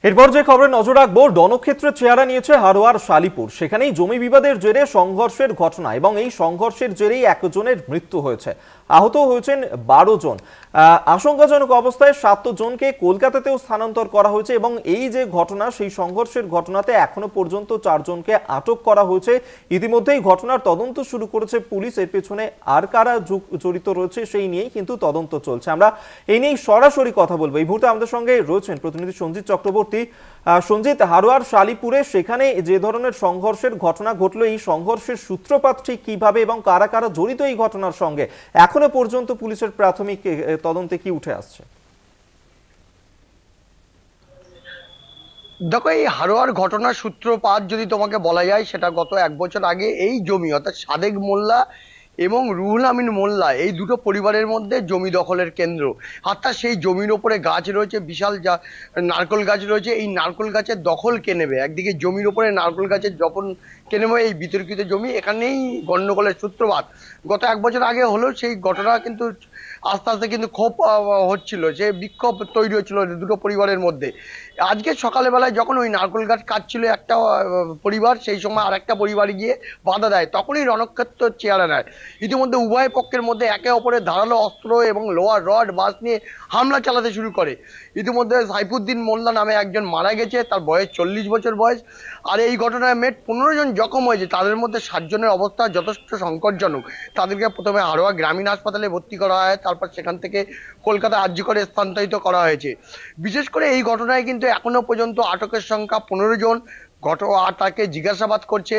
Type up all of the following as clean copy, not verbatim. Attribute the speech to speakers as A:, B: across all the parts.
A: এরপর যে খবরে নজর রাখবো, রণক্ষেত্রের চেহারা নিয়েছে হারোয়ার শালিপুর। সেখানেই জমি বিবাদের জেরে সংঘর্ষের ঘটনা এবং এই সংঘর্ষের জেরেই একজনের মৃত্যু হয়েছে, আহত হয়েছেন 12 জন। আশঙ্কাজনক অবস্থায় 7 জনকে কলকাতাতেও স্থানান্তর করা হয়েছে এবং এই যে ঘটনা, সেই সংঘর্ষের ঘটনাতে এখনো পর্যন্ত 4 জনকে আটক করা হয়েছে। ইতিমধ্যেই ঘটনার তদন্ত শুরু করেছে পুলিশ। এর পেছনে আর কারা জড়িত রয়েছে সেই নিয়েই কিন্তু তদন্ত চলছে। আমরা এই নিয়েই সরাসরি কথা বলবো। এই মুহূর্তে আমাদের সঙ্গে রয়েছেন প্রতিনিধি সঞ্জিত চক্রবর্তী। সঞ্জিত, হারোয়ার শালিপুরে সেখানে যে ধরনের সংঘর্ষের ঘটনা ঘটলো, এই সংঘর্ষের সূত্রপাত ঠিক কিভাবে এবং কারা কারা জড়িত এই ঘটনার সঙ্গে, এখনো পর্যন্ত পুলিশের প্রাথমিক তদন্তে কি উঠে আসছে?
B: দেখো, এই হারোয়ার ঘটনার সূত্রপাত যদি তোমাকে বলা যায়, সেটা গত 1 বছর আগে এই জমি অর্থাৎ সাদেক মোল্লা এবং রুহুল আমিন মোল্লা, এই দুটো পরিবারের মধ্যে জমি দখলের কেন্দ্র। অর্থাৎ সেই জমির ওপরে গাছ রয়েছে, বিশাল নারকোল গাছ রয়েছে। এই নারকোল গাছের দখল কে নেবে, একদিকে জমির ওপরে নারকোল গাছের দখল কে নেবে, এই বিতর্কিত জমি, এখানেই গন্ডগোলের সূত্রপাত গত 1 বছর আগে হলো। সেই ঘটনা কিন্তু আস্তে আস্তে কিন্তু ক্ষোভ হচ্ছিল, যে বিক্ষোভ তৈরি হচ্ছিল দুটো পরিবারের মধ্যে। আজকে সকালবেলায় যখন ওই নারকোল গাছ কাটছিল একটা পরিবার, সেই সময় আর একটা পরিবার গিয়ে বাধা দেয়, তখনই রণক্ষেত্র চেহারা নেয়। ইতিমধ্যে উভয় পক্ষের মধ্যে একে অপরের ধারালো অস্ত্র এবং লোহার রড বাঁশ নিয়ে হামলা চালাতে শুরু করে। ইতিমধ্যে সাইফুদ্দিন মোল্লা নামে একজন মারা গেছে, তার বয়স 40 বছর বয়স। আর এই ঘটনায় মোট 15 জন জখম হয়েছে, তাদের মধ্যে 7 জনের অবস্থা যথেষ্ট সংকটজনক। তাদেরকে প্রথমে হারোয়া গ্রামীণ হাসপাতালে ভর্তি করা হয়, তারপর সেখান থেকে কলকাতা আরজি করে স্থানান্তরিত করা হয়েছে। বিশেষ করে এই ঘটনায় কিন্তু এখনো পর্যন্ত আটকের সংখ্যা 15 জন। আর তাকে জিজ্ঞাসাবাদ করছে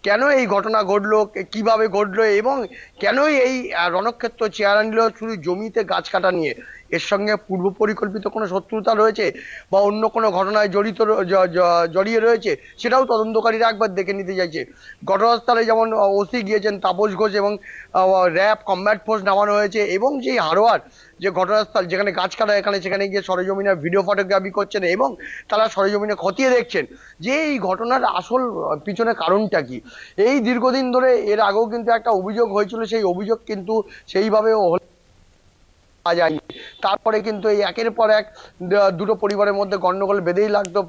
B: কেন এই ঘটনা ঘটলো, কিভাবে ঘটলো এবং কেনই এই রণক্ষেত্র চেহারা নিল শুধু জমিতে গাছ কাটা নিয়ে। এর সঙ্গে পূর্ব পরিকল্পিত কোনো শত্রুতা রয়েছে বা অন্য কোনো ঘটনায় জড়িয়ে রয়েছে, সেটাও তদন্তকারীরা একবার দেখে নিতে চাইছে। ঘটনাস্থলে যেমন ওসি গিয়েছেন তাপস ঘোষ এবং র্যাব কমব্যাট ফোর্স নামানো হয়েছে, এবং যেই হারোয়ার যে ঘটনাস্থল যেখানে গাছ কাটা, সেখানে গিয়ে সরেজমিনে ভিডিও ফটোগ্রাফি করছেন এবং তারা সরেজমিনে খতিয়ে দেখছেন যে এই ঘটনার আসল পিছনে কারণটা কি। এই দীর্ঘদিন ধরে এর আগেও কিন্তু একটা অভিযোগ হয়েছিল, সেই অভিযোগ কিন্তু সেইভাবে যায়নি। তারপরে কিন্তু এই একের পর এক দুটো পরিবারের মধ্যে গন্ডগোল বেঁধেই লাগতো।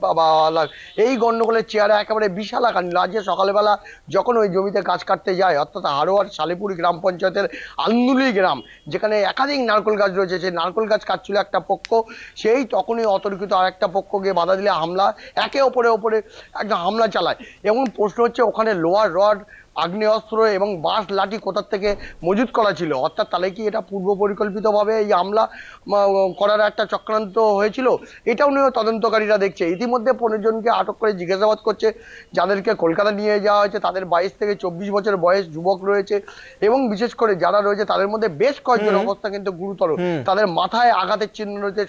B: এই গন্ডগোলের চেহারা একেবারে বিশাল আকার নিল। আজকে সকালবেলা যখন ওই জমিতে গাছ কাটতে যায়, অর্থাৎ হারোয়ার শালিপুর গ্রাম পঞ্চায়েতের আন্দুলি গ্রাম, যেখানে একাধিক নারকোল গাছ রয়েছে, সেই নারকোল গাছ কাটছিল একটা পক্ষ, সেই তখনই অতর্কিত আর একটা পক্ষ গিয়ে বাধা দিলে হামলা, একে ওপরে একটা হামলা চালায়। এবং প্রশ্ন হচ্ছে ওখানে লোহার রড, আগ্নেয়াস্ত্র এবং বাঁশ লাঠি কোথা থেকে মজুত করা ছিল, অর্থাৎ তাহলে কি এটা পূর্ব পরিকল্পিতভাবে এই হামলা করার একটা চক্রান্ত হয়েছিল? এটাও নিয়ে তদন্তকারীরা দেখছে। ইতিমধ্যে 15 জনকে আটক করে জিজ্ঞাসাবাদ করছে, যাদেরকে কলকাতা নিয়ে যাওয়া হয়েছে তাদের 22 থেকে 24 বছর বয়স যুবক রয়েছে, এবং বিশেষ করে যারা রয়েছে তাদের মধ্যে বেশ কয়েকজন অবস্থা কিন্তু গুরুতর, তাদের মাথায় আঘাতের চিহ্ন রয়েছে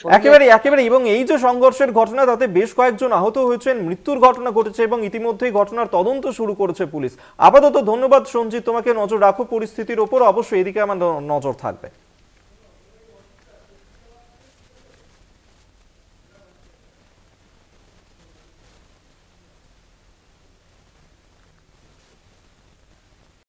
A: একেবারে। এবং এই যে সংঘর্ষের ঘটনা, তাতে বেশ কয়েকজন আহত হয়েছেন, মৃত্যুর ঘটনা ঘটেছে এবং ইতিমধ্যেই ঘটনার তদন্ত শুরু করেছে পুলিশ। আপাতত ধন্যবাদ সঞ্জিত, তোমাকে। নজর রাখো পরিস্থিতির ওপর, অবশ্যই এদিকে আমার নজর থাকবে।